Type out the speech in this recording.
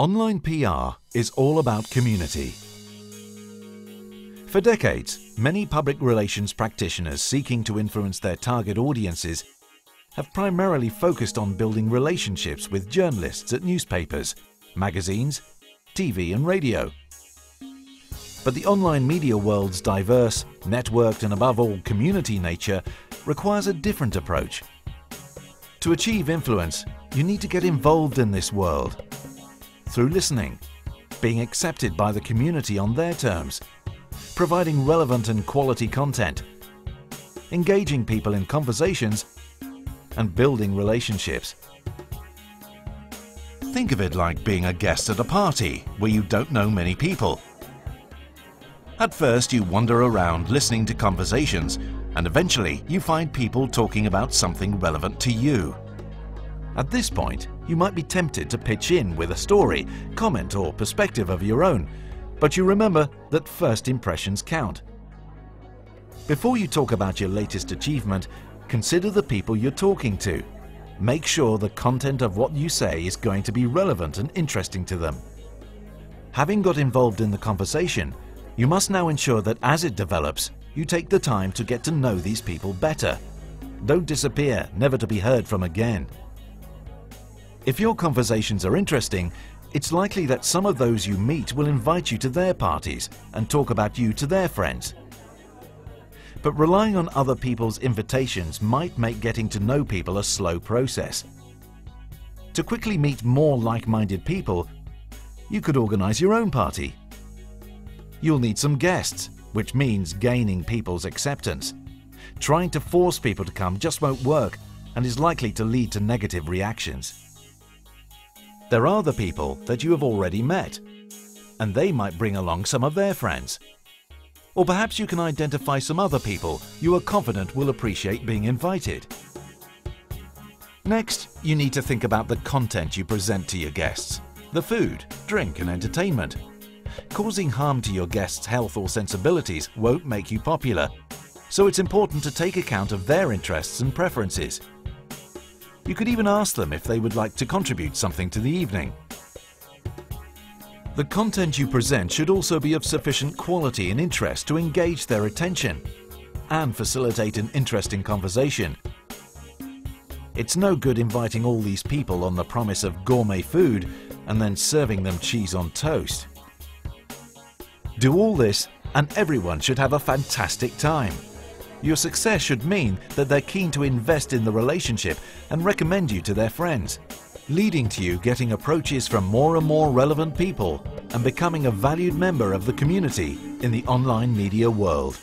Online PR is all about community. For decades, many public relations practitioners seeking to influence their target audiences have primarily focused on building relationships with journalists at newspapers, magazines, TV and radio. But the online media world's diverse, networked and above all community nature requires a different approach. To achieve influence, you need to get involved in this world through listening, being accepted by the community on their terms, providing relevant and quality content, engaging people in conversations, and building relationships. Think of it like being a guest at a party where you don't know many people. At first, you wander around listening to conversations, and eventually you find people talking about something relevant to you. At this point, you might be tempted to pitch in with a story, comment or perspective of your own, but you remember that first impressions count. Before you talk about your latest achievement, consider the people you're talking to. Make sure the content of what you say is going to be relevant and interesting to them. Having got involved in the conversation, you must now ensure that as it develops, you take the time to get to know these people better. Don't disappear, never to be heard from again. If your conversations are interesting, it's likely that some of those you meet will invite you to their parties and talk about you to their friends. But relying on other people's invitations might make getting to know people a slow process. To quickly meet more like-minded people, you could organize your own party. You'll need some guests, which means gaining people's acceptance. Trying to force people to come just won't work and is likely to lead to negative reactions. There are the people that you have already met, and they might bring along some of their friends. Or perhaps you can identify some other people you are confident will appreciate being invited. Next, you need to think about the content you present to your guests, the food, drink and entertainment. Causing harm to your guests' health or sensibilities won't make you popular, so it's important to take account of their interests and preferences. You could even ask them if they would like to contribute something to the evening. The content you present should also be of sufficient quality and interest to engage their attention and facilitate an interesting conversation. It's no good inviting all these people on the promise of gourmet food and then serving them cheese on toast. Do all this and everyone should have a fantastic time. Your success should mean that they're keen to invest in the relationship and recommend you to their friends, leading to you getting approaches from more and more relevant people and becoming a valued member of the community in the online media world.